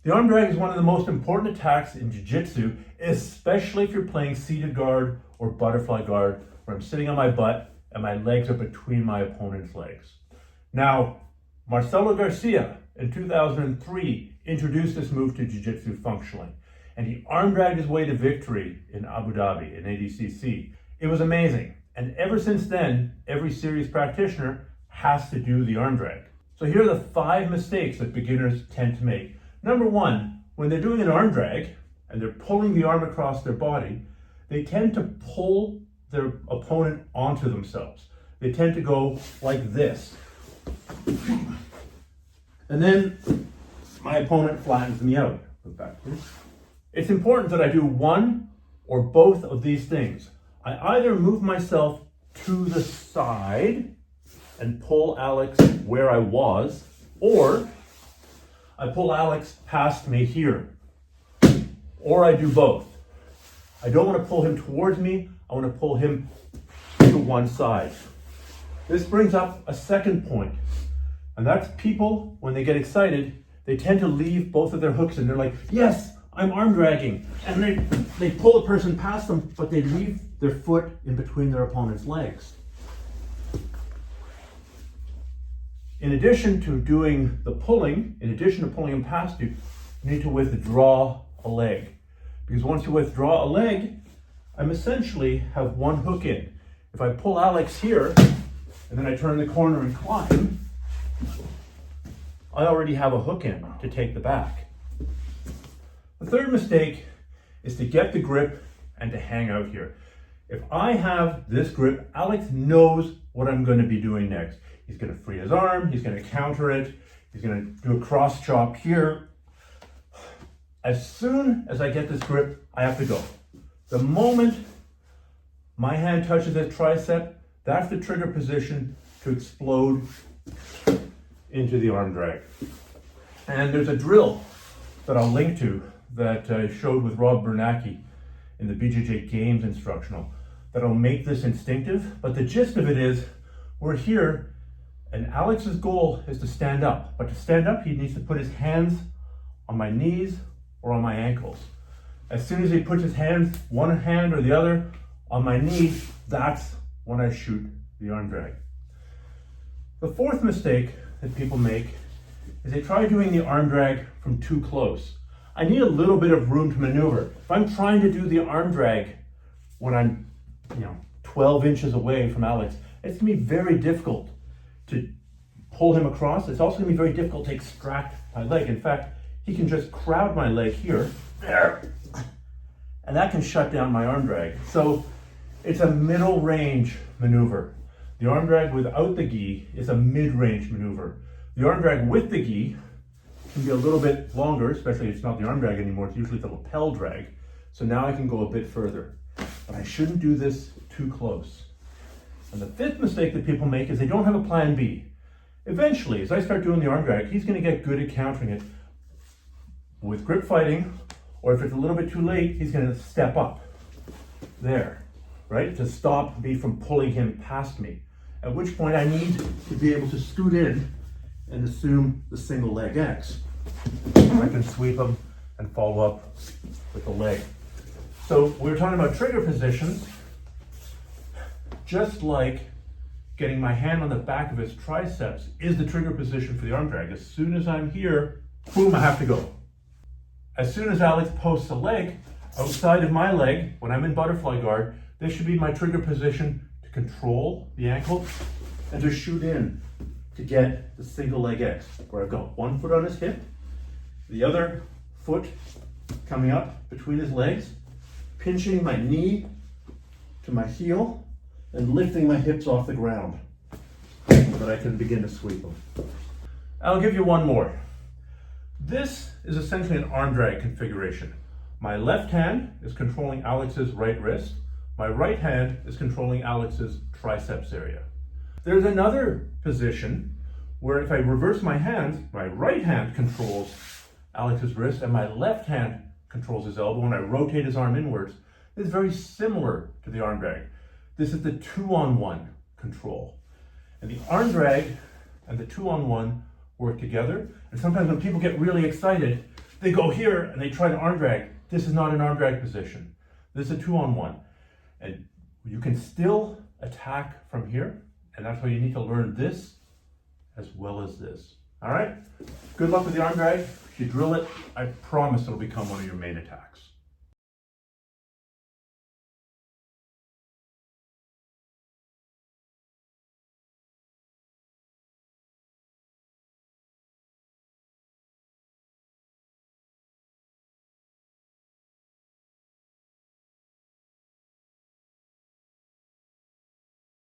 The arm drag is one of the most important attacks in jiu-jitsu, especially if you're playing seated guard or butterfly guard, where I'm sitting on my butt and my legs are between my opponent's legs. Now, Marcelo Garcia in 2003 introduced this move to jiu-jitsu functionally, and he arm dragged his way to victory in Abu Dhabi in ADCC. It was amazing, and ever since then, every serious practitioner has to do the arm drag. So here are the 5 mistakes that beginners tend to make. Number 1, when they're doing an arm drag and they're pulling the arm across their body, they tend to pull their opponent onto themselves. They tend to go like this. And then my opponent flattens me out. Look back, please. It's important that I do one or both of these things. I either move myself to the side and pull Alex where I was, or I pull Alex past me here, or I do both. I don't want to pull him towards me, I want to pull him to one side. This brings up a second point, and that's people, when they get excited, they tend to leave both of their hooks and they're like, yes, I'm arm dragging. And they pull the person past them, but they leave their foot in between their opponent's legs. In addition to doing the pulling, in addition to pulling him past you, you need to withdraw a leg. Because once you withdraw a leg, I'm essentially have one hook in. If I pull Alex here, and then I turn the corner and climb, I already have a hook in to take the back. The third mistake is to get the grip and to hang out here. If I have this grip, Alex knows what I'm going to be doing next. He's going to free his arm, he's going to counter it, he's going to do a cross chop here. As soon as I get this grip, I have to go. The moment my hand touches his tricep, that's the trigger position to explode into the arm drag. And there's a drill that I'll link to that I showed with Rob Bernacki in the BJJ Games instructional that'll make this instinctive. But the gist of it is, we're here and Alex's goal is to stand up. But to stand up, he needs to put his hands on my knees or on my ankles. As soon as he puts his hands, one hand or the other, on my knee, that's when I shoot the arm drag. The fourth mistake that people make is they try doing the arm drag from too close. I need a little bit of room to maneuver. If I'm trying to do the arm drag when I'm 12 inches away from Alex, it's gonna be very difficult to pull him across. It's also gonna be very difficult to extract my leg. In fact, he can just crowd my leg here, there, and that can shut down my arm drag. So it's a middle range maneuver. The arm drag without the gi is a mid-range maneuver. The arm drag with the gi can be a little bit longer, especially if it's not the arm drag anymore, it's usually the lapel drag. So now I can go a bit further. But I shouldn't do this too close. And the fifth mistake that people make is they don't have a plan B. Eventually, as I start doing the arm drag, he's gonna get good at countering it with grip fighting, or if it's a little bit too late, he's gonna step up there, right? To stop me from pulling him past me. At which point I need to be able to scoot in and assume the single leg X. I can sweep him and follow up with the leg. So we were talking about trigger positions, just like getting my hand on the back of his triceps is the trigger position for the arm drag. As soon as I'm here, boom, I have to go. As soon as Alex posts a leg outside of my leg, when I'm in butterfly guard, this should be my trigger position to control the ankle and to shoot in to get the single leg X, where I've got one foot on his hip, the other foot coming up between his legs, pinching my knee to my heel, and lifting my hips off the ground so that I can begin to sweep them. I'll give you one more. This is essentially an arm drag configuration. My left hand is controlling Alex's right wrist. My right hand is controlling Alex's triceps area. There's another position where if I reverse my hands, my right hand controls Alex's wrist and my left hand controls his elbow. When I rotate his arm inwards, it's very similar to the arm drag. This is the 2-on-1 control. And the arm drag and the 2-on-1 work together. And sometimes when people get really excited, they go here and they try to arm drag. This is not an arm drag position. This is a 2-on-1. And you can still attack from here. And that's why you need to learn this as well as this. All right? Good luck with the arm drag. If you drill it, I promise it'll become one of your main attacks.